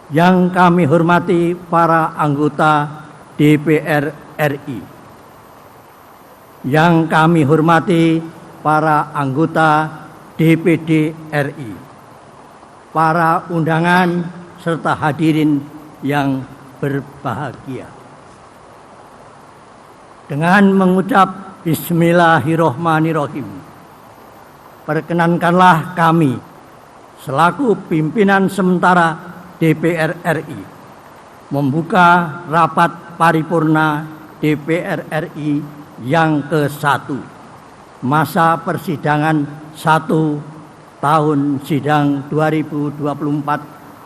Yang kami hormati para anggota DPR RI. Yang kami hormati para anggota DPD RI. Para undangan serta hadirin yang berbahagia. Dengan mengucap Bismillahirrahmanirrahim, perkenankanlah kami selaku pimpinan sementara DPR RI membuka rapat paripurna DPR RI yang ke-1 masa persidangan 1 tahun sidang 2024-2025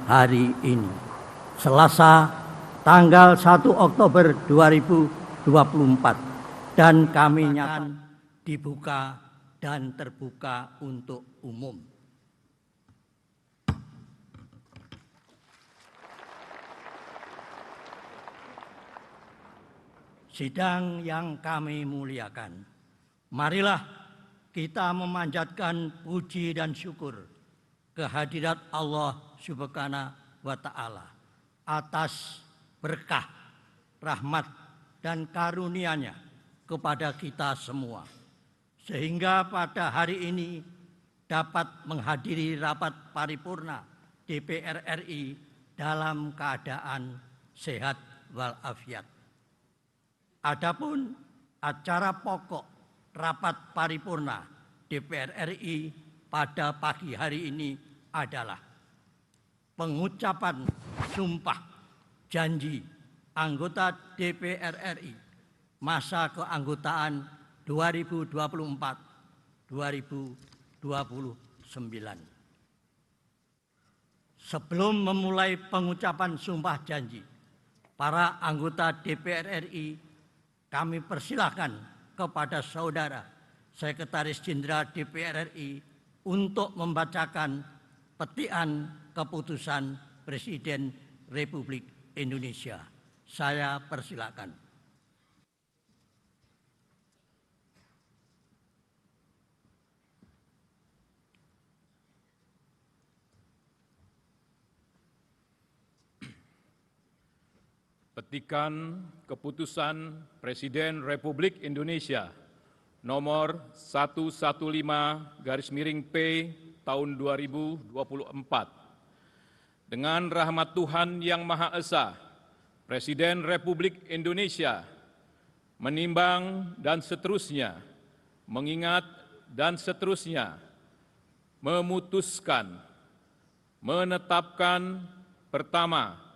hari ini, Selasa tanggal 1 Oktober 2024, dan kami nyatakan dibuka dan terbuka untuk umum. Sidang yang kami muliakan, marilah kita memanjatkan puji dan syukur kehadirat Allah Subhanahu wa Ta'ala atas berkah, rahmat, dan karunia-Nya kepada kita semua, sehingga pada hari ini dapat menghadiri rapat paripurna DPR RI dalam keadaan sehat walafiat. Adapun acara pokok rapat paripurna DPR RI pada pagi hari ini adalah pengucapan sumpah janji anggota DPR RI masa keanggotaan 2024-2029. Sebelum memulai pengucapan sumpah janji para anggota DPR RI, kami persilahkan kepada Saudara Sekretaris Jenderal DPR RI untuk membacakan petikan keputusan Presiden Republik Indonesia. Saya persilakan. Petikan Keputusan Presiden Republik Indonesia nomor 115/P tahun 2024. Dengan rahmat Tuhan Yang Maha Esa, Presiden Republik Indonesia menimbang dan seterusnya, mengingat dan seterusnya, memutuskan, menetapkan pertama,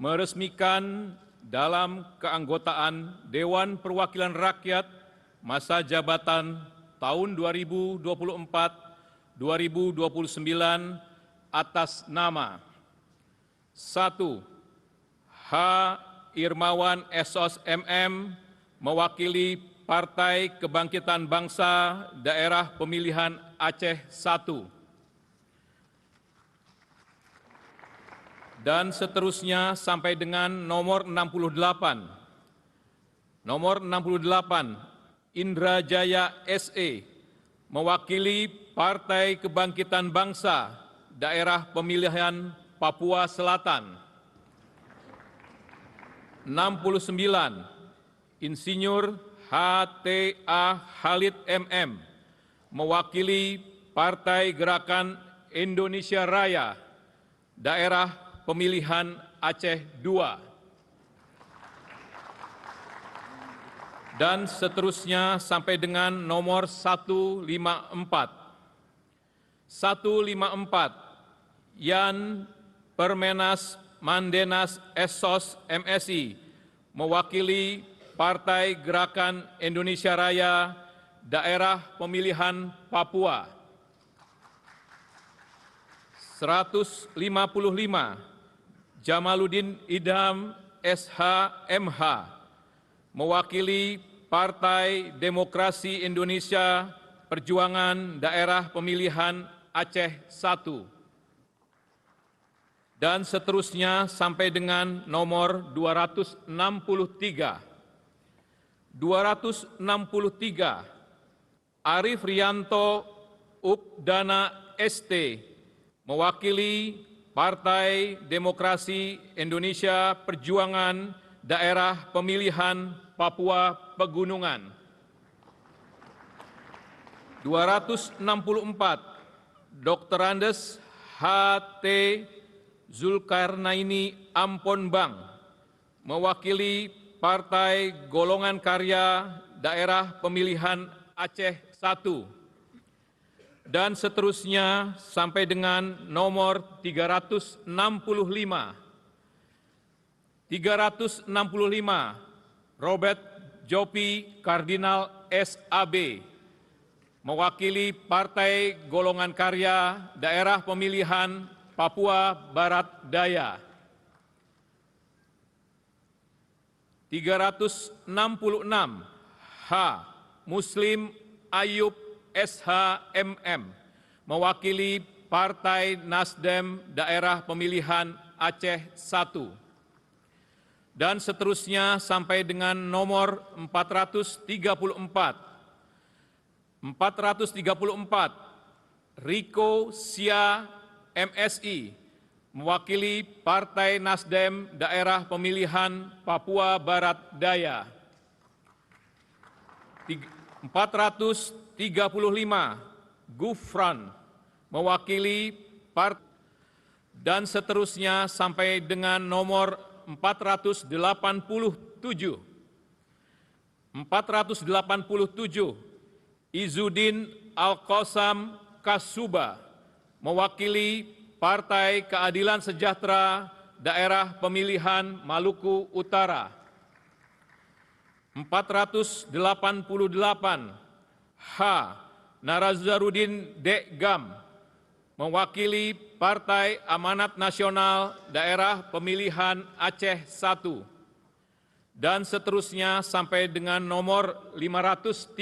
meresmikan dalam keanggotaan Dewan Perwakilan Rakyat masa jabatan tahun 2024-2029 atas nama 1. H. Irmawan Esos MM mewakili Partai Kebangkitan Bangsa Daerah Pemilihan Aceh 1. Dan seterusnya sampai dengan nomor 68. Nomor 68, Indra Jaya SE mewakili Partai Kebangkitan Bangsa Daerah Pemilihan Papua Selatan. 69, Insinyur H.T.A. Khalid MM mewakili Partai Gerakan Indonesia Raya Daerah Pemilihan Aceh II. Dan seterusnya sampai dengan nomor 154. 154, Yan Permenas Mandenas Esos MSI mewakili Partai Gerakan Indonesia Raya Daerah Pemilihan Papua. 155, Jamaluddin Idham SH.MH mewakili Partai Demokrasi Indonesia Perjuangan Daerah Pemilihan Aceh I. Dan seterusnya sampai dengan nomor 263. 263, Arif Rianto Ukdana ST mewakili Partai Demokrasi Indonesia Perjuangan Daerah Pemilihan Papua Pegunungan. 264, Dr. Andes H.T. Zulkarnaini Amponbang, mewakili Partai Golongan Karya Daerah Pemilihan Aceh I, dan seterusnya sampai dengan nomor 365. 365, Robert Jopi Kardinal S.A.B., mewakili Partai Golongan Karya Daerah Pemilihan Papua Barat Daya. 366, H. Muslim Ayub S.H.M.M., mewakili Partai Nasdem Daerah Pemilihan Aceh I, dan seterusnya sampai dengan nomor 434. 434, Riko Sia MSI, mewakili Partai Nasdem Daerah Pemilihan Papua Barat Daya. 435, Gufran, mewakili Partai, dan seterusnya sampai dengan nomor 487. 487, Izzuddin Al-Qasam Kasuba, mewakili Partai Keadilan Sejahtera Daerah Pemilihan Maluku Utara. 488, H. Narazarudin Dekgam, mewakili Partai Amanat Nasional Daerah Pemilihan Aceh I, dan seterusnya sampai dengan nomor 535.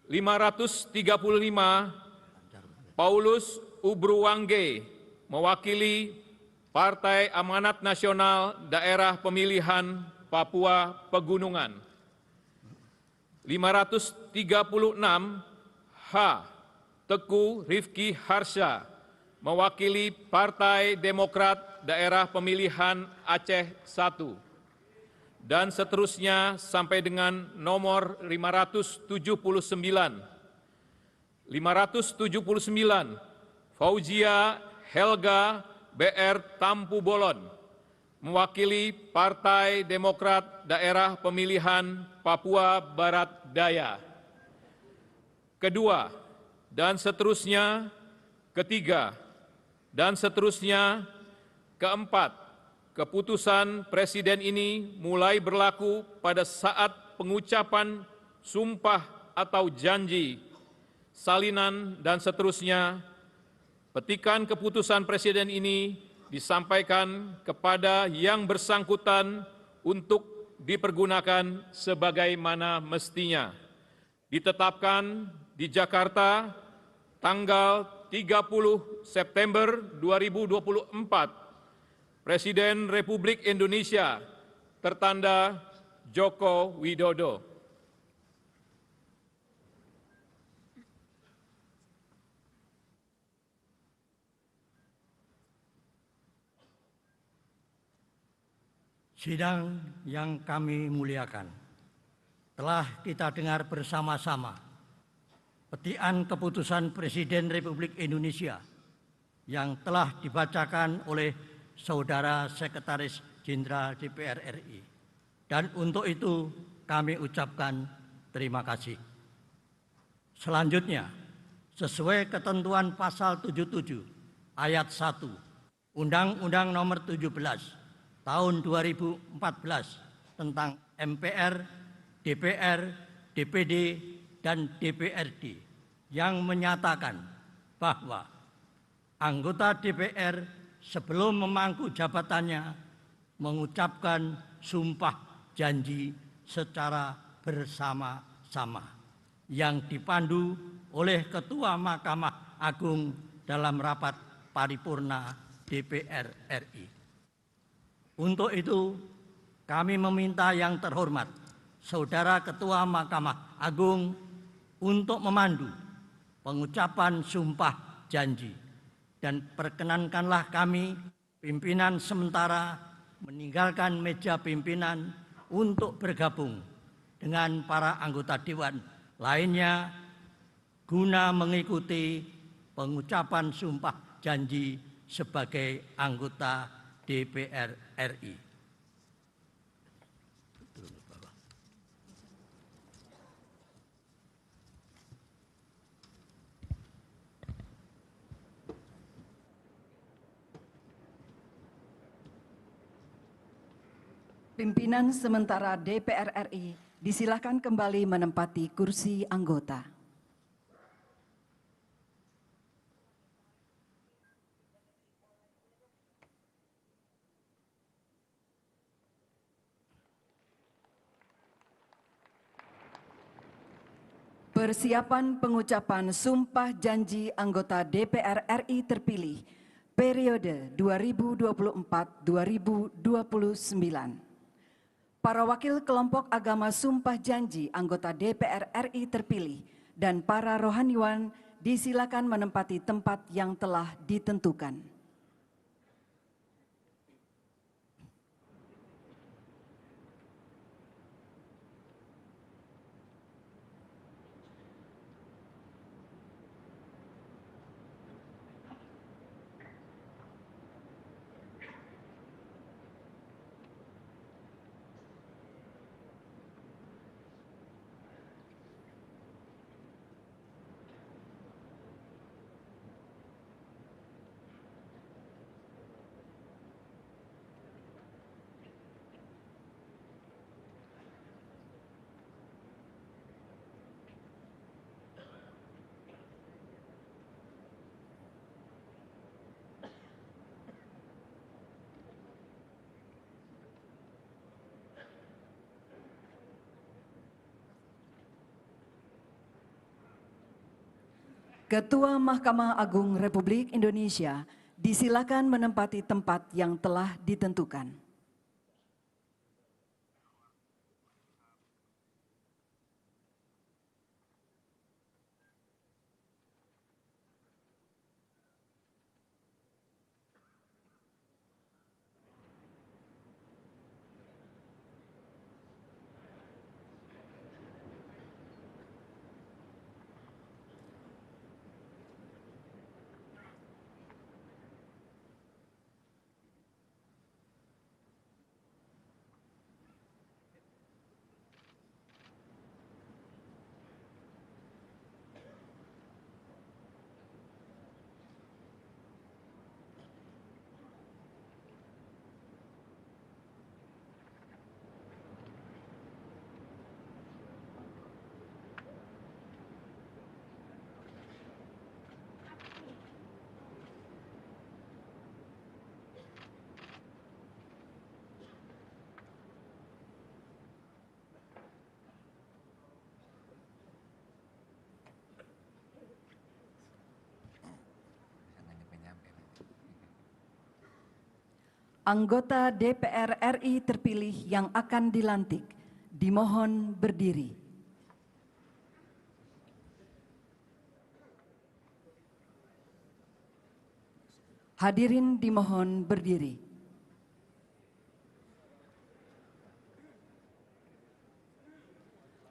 535, Paulus Ubruwangge, mewakili Partai Amanat Nasional Daerah Pemilihan Papua Pegunungan. 536, H. Teguh Rifki Harsha, mewakili Partai Demokrat Daerah Pemilihan Aceh I, dan seterusnya sampai dengan nomor 579. 579, Fauzia Helga BR Tampu Bolon, mewakili Partai Demokrat Daerah Pemilihan Papua Barat Daya. Kedua, dan seterusnya, ketiga, dan seterusnya, keempat, keputusan Presiden ini mulai berlaku pada saat pengucapan sumpah atau janji, salinan, dan seterusnya. Petikan keputusan Presiden ini disampaikan kepada yang bersangkutan untuk dipergunakan sebagaimana mestinya. Ditetapkan di Jakarta tanggal 30 September 2024, Presiden Republik Indonesia tertanda Joko Widodo. Sidang yang kami muliakan, telah kita dengar bersama-sama petikan keputusan Presiden Republik Indonesia yang telah dibacakan oleh Saudara Sekretaris Jenderal DPR RI. Dan untuk itu kami ucapkan terima kasih. Selanjutnya, sesuai ketentuan pasal 77 ayat 1 Undang-Undang Nomor 17 Tahun 2014 tentang MPR, DPR, DPD, dan DPRD yang menyatakan bahwa anggota DPR sebelum memangku jabatannya mengucapkan sumpah janji secara bersama-sama yang dipandu oleh Ketua Mahkamah Agung dalam rapat paripurna DPR RI. Untuk itu, kami meminta yang terhormat Saudara Ketua Mahkamah Agung untuk memandu pengucapan sumpah janji. Dan perkenankanlah kami, pimpinan sementara, meninggalkan meja pimpinan untuk bergabung dengan para anggota Dewan lainnya guna mengikuti pengucapan sumpah janji sebagai anggota DPR RI. Pimpinan sementara DPR RI disilakan kembali menempati kursi anggota. Persiapan pengucapan sumpah janji anggota DPR RI terpilih periode 2024-2029. Para wakil kelompok agama sumpah janji anggota DPR RI terpilih dan para rohaniwan disilakan menempati tempat yang telah ditentukan. Ketua Mahkamah Agung Republik Indonesia disilakan menempati tempat yang telah ditentukan. Anggota DPR RI terpilih yang akan dilantik dimohon berdiri. Hadirin dimohon berdiri.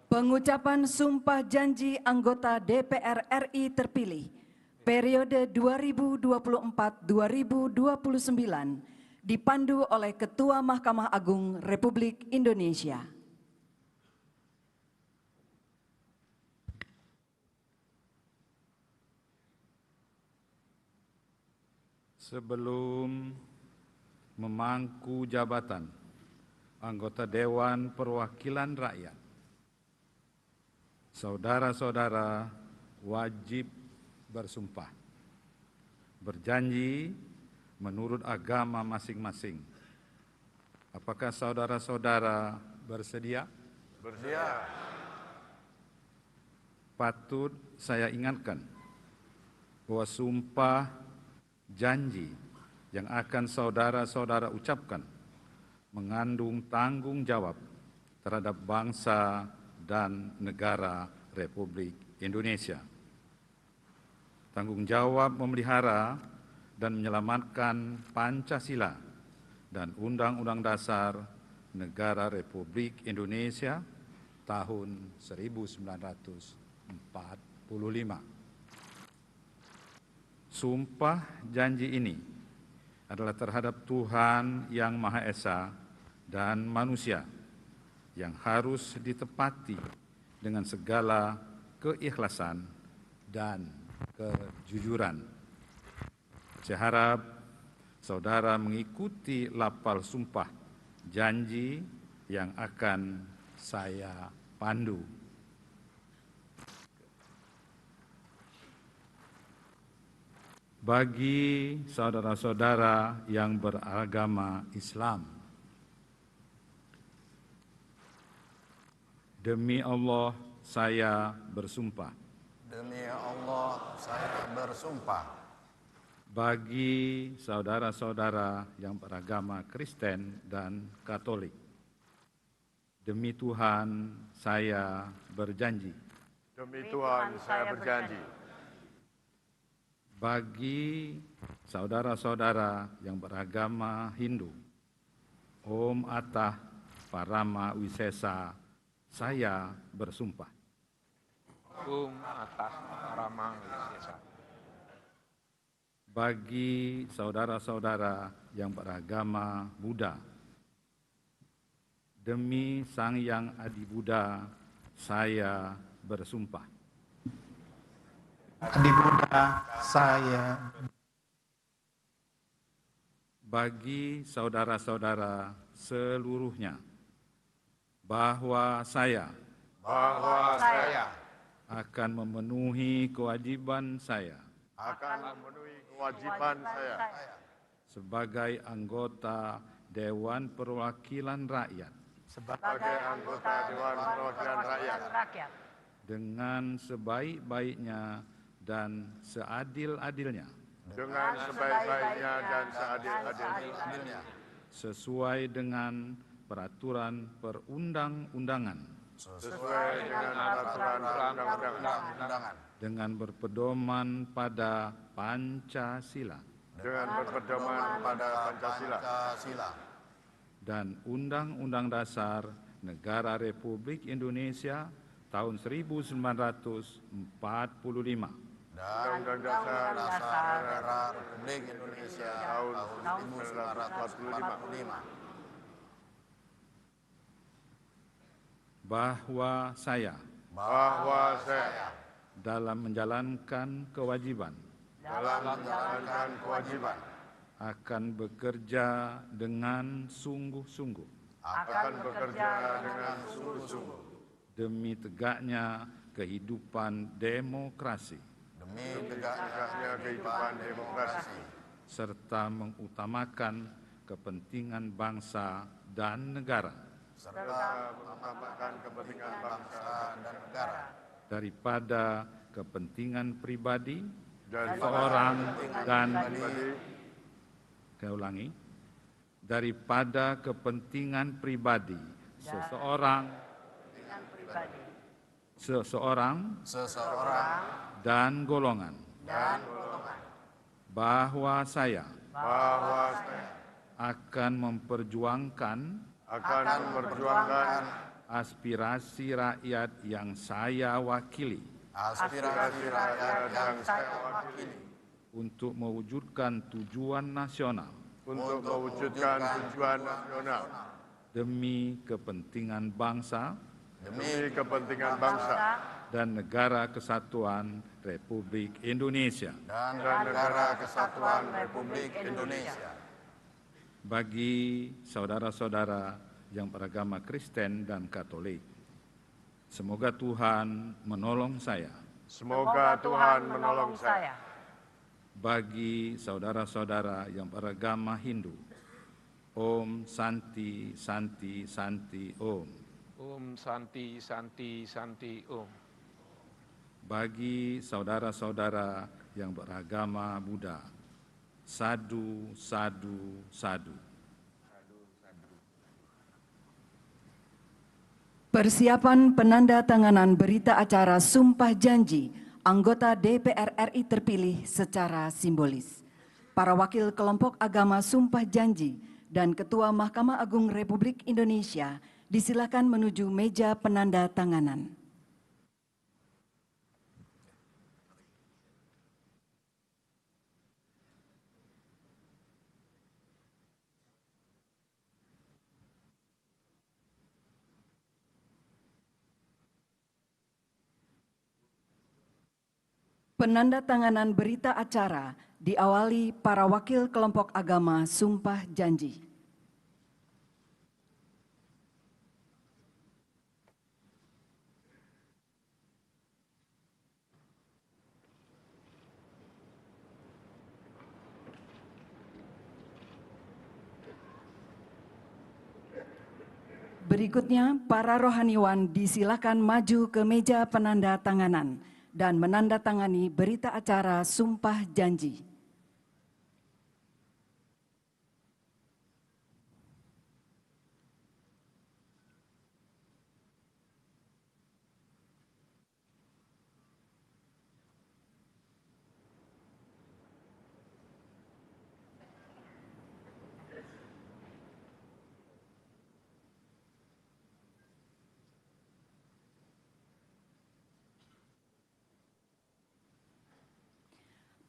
Pengucapan sumpah janji anggota DPR RI terpilih periode 2024-2029 dipandu oleh Ketua Mahkamah Agung Republik Indonesia. Sebelum memangku jabatan anggota Dewan Perwakilan Rakyat, saudara-saudara wajib bersumpah, berjanji menurut agama masing-masing. Apakah saudara-saudara bersedia? Bersedia. Patut saya ingatkan bahwa sumpah janji yang akan saudara-saudara ucapkan mengandung tanggung jawab terhadap bangsa dan negara Republik Indonesia. tanggung jawab memelihara dan menyelamatkan Pancasila dan Undang-Undang Dasar Negara Republik Indonesia tahun 1945. Sumpah janji ini adalah terhadap Tuhan Yang Maha Esa dan manusia yang harus ditepati dengan segala keikhlasan dan kejujuran. Saya harap saudara mengikuti lafal sumpah janji yang akan saya pandu. Bagi saudara-saudara yang beragama Islam, demi Allah saya bersumpah. Demi Allah saya bersumpah. Bagi saudara-saudara yang beragama Kristen dan Katolik, demi Tuhan saya berjanji. Demi Tuhan saya berjanji. Bagi saudara-saudara yang beragama Hindu, Om Atah Parama Wisesa, saya bersumpah. Om Atah Parama Wisesa. Bagi saudara-saudara yang beragama Buddha, demi Sang Yang Adi Buddha, saya bersumpah. Adi Buddha saya. Bagi saudara-saudara seluruhnya, bahwa saya akan memenuhi kewajiban saya sebagai anggota Dewan Perwakilan Rakyat dengan sebaik-baiknya dan seadil-adilnya sesuai dengan peraturan perundang-undangan dengan berpedoman pada Pancasila dan Undang-Undang Dasar Negara Republik Indonesia tahun 1945 dan Undang-Undang Dasar Negara Republik Indonesia tahun 1945. Bahwa saya dalam menjalankan kewajiban akan bekerja dengan sungguh-sungguh demi tegaknya kehidupan demokrasi serta mengutamakan kepentingan bangsa dan negara daripada kepentingan pribadi seorang dan daripada kepentingan pribadi seseorang dan golongan, bahwa saya akan memperjuangkan aspirasi rakyat yang saya wakili untuk mewujudkan tujuan nasional demi kepentingan bangsa dan negara kesatuan Republik Indonesia. Bagi saudara-saudara yang beragama Kristen dan Katolik, semoga Tuhan menolong saya. Bagi saudara-saudara yang beragama Hindu, Om Santi Santi Santi Om. Om Santi Santi Santi Om. Bagi saudara-saudara yang beragama Buddha, Sadu Sadu Sadu. Persiapan penanda tanganan berita acara Sumpah Janji anggota DPR RI terpilih secara simbolis. Para wakil kelompok agama sumpah janji dan Ketua Mahkamah Agung Republik Indonesia disilakan menuju meja penanda tanganan. Penandatanganan berita acara diawali para wakil kelompok agama sumpah janji. Berikutnya, para rohaniwan disilakan maju ke meja penandatanganan dan menandatangani berita acara sumpah janji.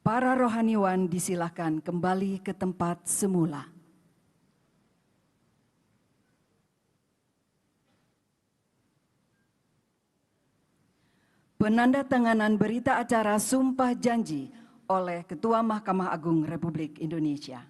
Para rohaniwan disilakan kembali ke tempat semula. Penandatanganan berita acara sumpah janji oleh Ketua Mahkamah Agung Republik Indonesia.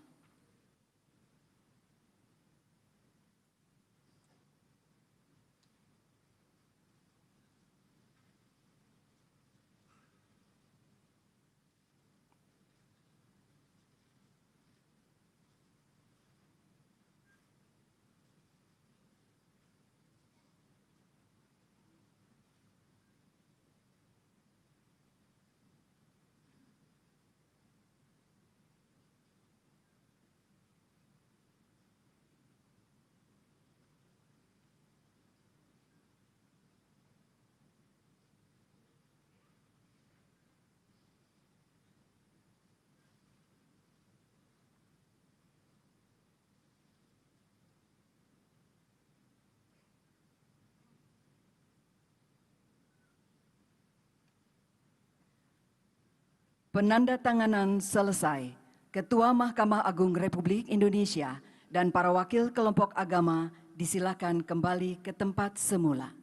Penandatanganan selesai. Ketua Mahkamah Agung Republik Indonesia dan para wakil kelompok agama disilakan kembali ke tempat semula.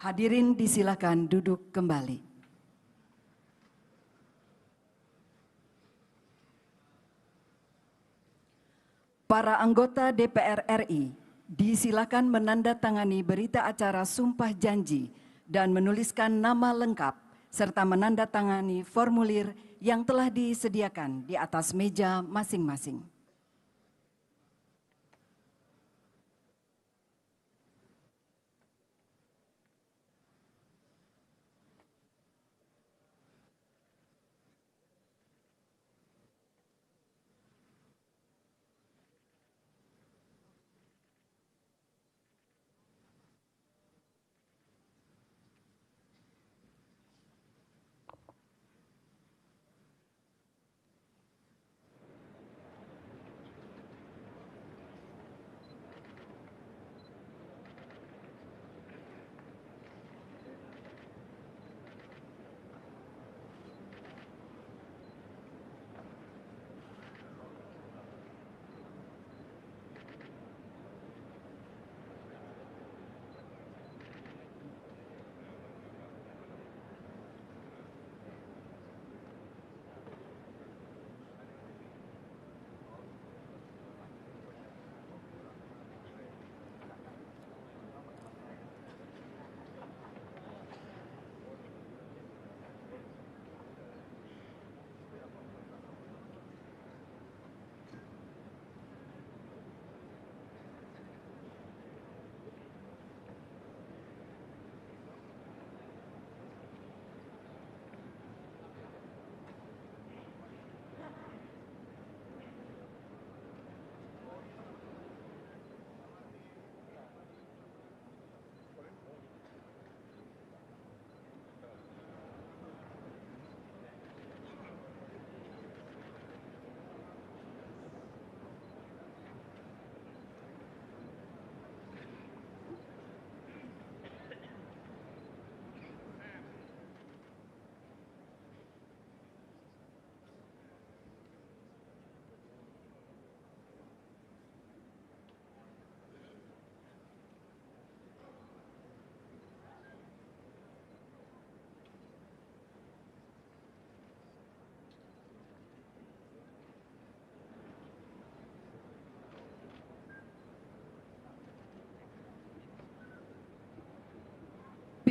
Hadirin disilakan duduk kembali. Para anggota DPR RI disilakan menandatangani berita acara sumpah janji dan menuliskan nama lengkap serta menandatangani formulir yang telah disediakan di atas meja masing-masing.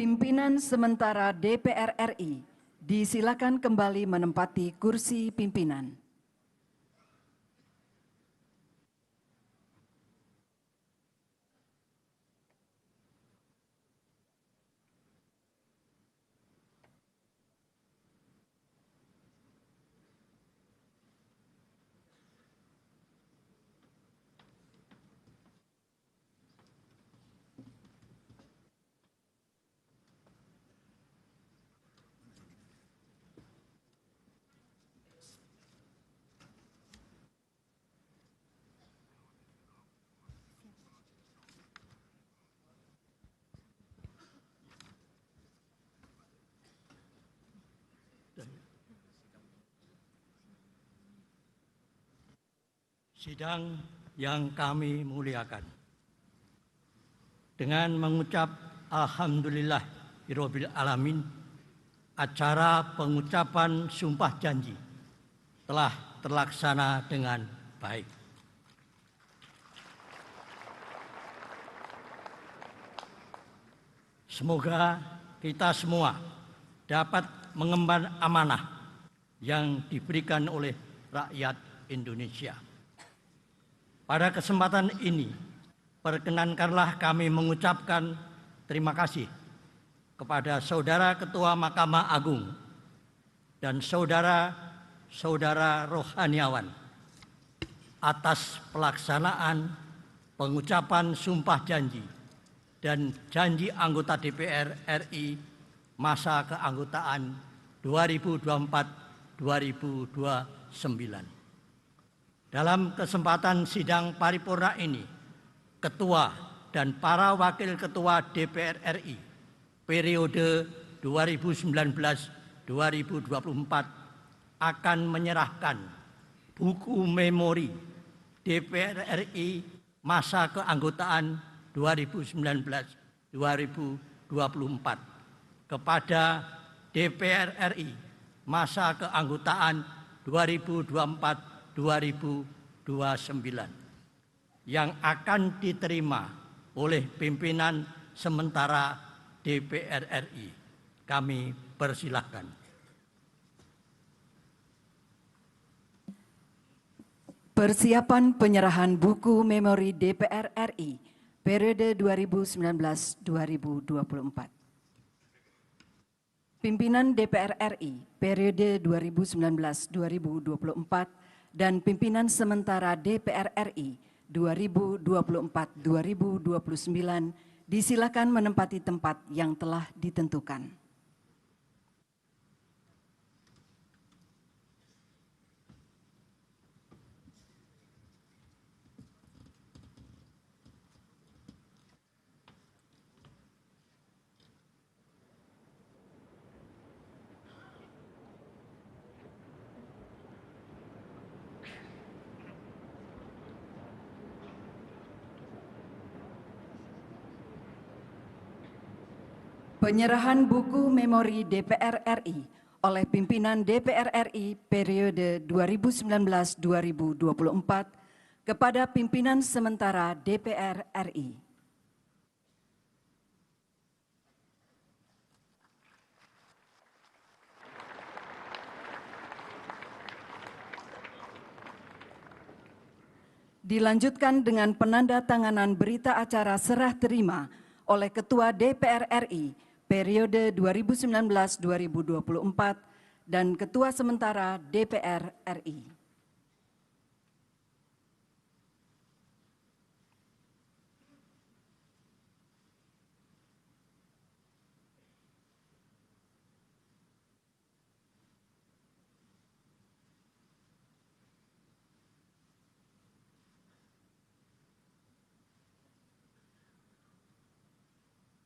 Pimpinan sementara DPR RI, disilakan kembali menempati kursi pimpinan. Sidang yang kami muliakan, dengan mengucap Alhamdulillahirabbil alamin, acara pengucapan sumpah janji telah terlaksana dengan baik. Semoga kita semua dapat mengemban amanah yang diberikan oleh rakyat Indonesia. Pada kesempatan ini, perkenankanlah kami mengucapkan terima kasih kepada Saudara Ketua Mahkamah Agung dan saudara-saudara rohaniawan atas pelaksanaan pengucapan sumpah janji dan janji anggota DPR RI masa keanggotaan 2024-2029. Dalam kesempatan sidang paripurna ini, Ketua dan para Wakil Ketua DPR RI periode 2019-2024 akan menyerahkan buku memori DPR RI masa keanggotaan 2019-2024 kepada DPR RI masa keanggotaan 2024-2029 yang akan diterima oleh pimpinan sementara DPR RI. Kami persilahkan. Persiapan penyerahan buku memori DPR RI periode 2019-2024. Pimpinan DPR RI periode 2019-2024 dan pimpinan sementara DPR RI 2024-2029 disilakan menempati tempat yang telah ditentukan. Penyerahan buku memori DPR RI oleh pimpinan DPR RI periode 2019-2024 kepada pimpinan sementara DPR RI. Dilanjutkan dengan penandatanganan berita acara serah terima oleh Ketua DPR RI periode 2019-2024 dan Ketua Sementara DPR RI.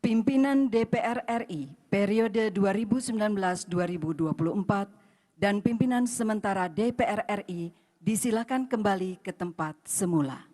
Pimpinan DPR RI periode 2019-2024 dan pimpinan sementara DPR RI disilakan kembali ke tempat semula.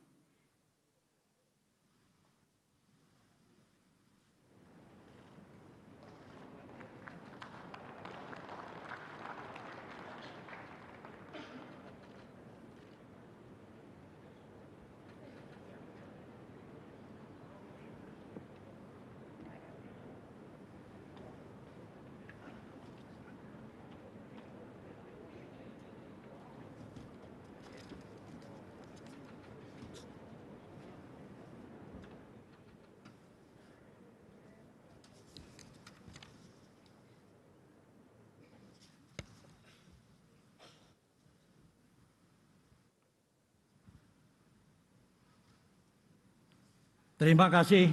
Terima kasih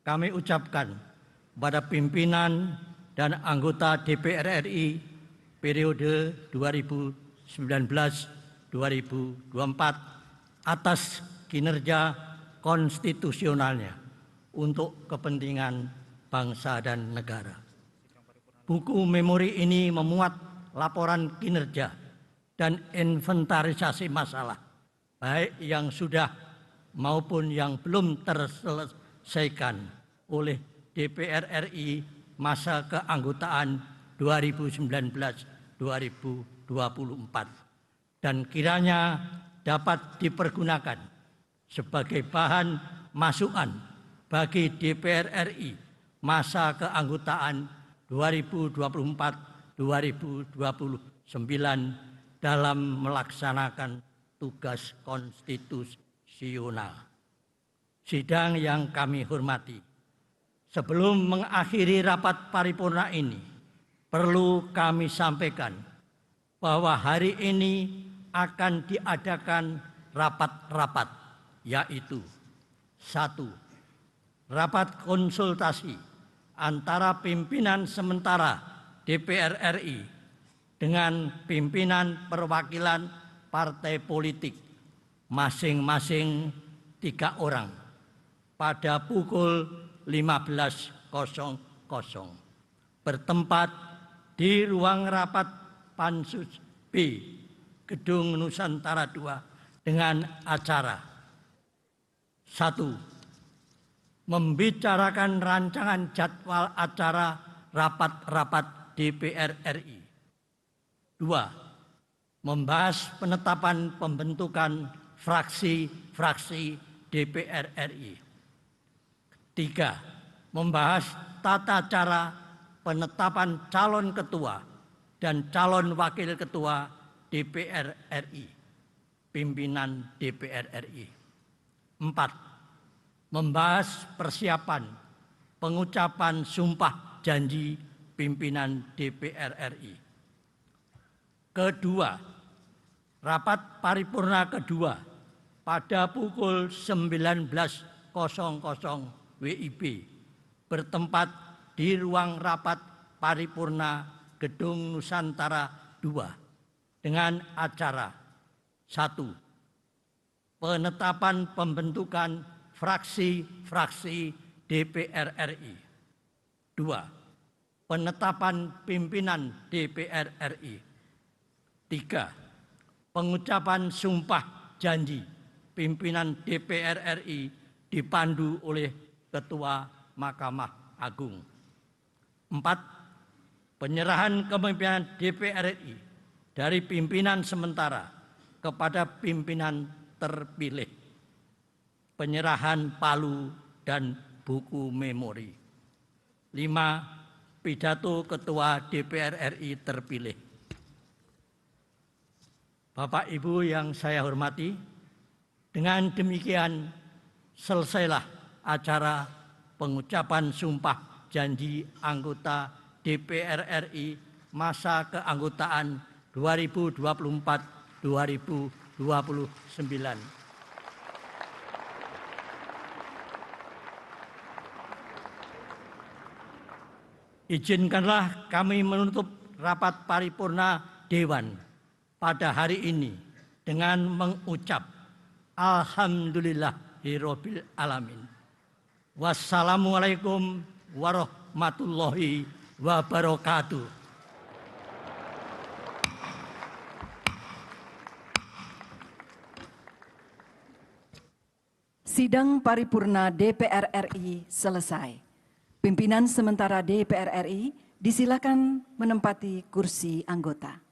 kami ucapkan pada pimpinan dan anggota DPR RI periode 2019-2024 atas kinerja konstitusionalnya untuk kepentingan bangsa dan negara. Buku memori ini memuat laporan kinerja dan inventarisasi masalah, baik yang sudah maupun yang belum terselesaikan oleh DPR RI masa keanggotaan 2019-2024 dan kiranya dapat dipergunakan sebagai bahan masukan bagi DPR RI masa keanggotaan 2024-2029 dalam melaksanakan tugas konstitusional. Sidang yang kami hormati, sebelum mengakhiri rapat paripurna ini, perlu kami sampaikan bahwa hari ini akan diadakan rapat-rapat, yaitu 1. Rapat konsultasi antara pimpinan sementara DPR RI dengan pimpinan perwakilan partai politik masing-masing 3 orang pada pukul 15.00 bertempat di ruang rapat Pansus B Gedung Nusantara II dengan acara 1. Membicarakan rancangan jadwal acara rapat-rapat DPR RI. 2. Membahas penetapan pembentukan fraksi-fraksi DPR RI. 3. Membahas tata cara penetapan calon ketua dan calon wakil ketua DPR RI, pimpinan DPR RI. 4. Membahas persiapan pengucapan sumpah janji pimpinan DPR RI. Kedua, rapat paripurna kedua pada pukul 19.00 WIB bertempat di ruang rapat paripurna Gedung Nusantara II dengan acara 1. Penetapan pembentukan fraksi-fraksi DPR RI. 2. Penetapan pimpinan DPR RI. 3. Pengucapan sumpah janji pimpinan DPR RI dipandu oleh Ketua Mahkamah Agung. 4. Penyerahan kepemimpinan DPR RI dari pimpinan sementara kepada pimpinan terpilih. Penyerahan palu dan buku memori. 5. Pidato Ketua DPR RI terpilih. Bapak Ibu yang saya hormati, dengan demikian selesailah acara pengucapan sumpah janji anggota DPR RI masa keanggotaan 2024-2029. Izinkanlah kami menutup rapat paripurna Dewan pada hari ini dengan mengucap Alhamdulillahirabbil alamin. Wassalamualaikum warahmatullahi wabarakatuh. Sidang paripurna DPR RI selesai. Pimpinan sementara DPR RI disilakan menempati kursi anggota.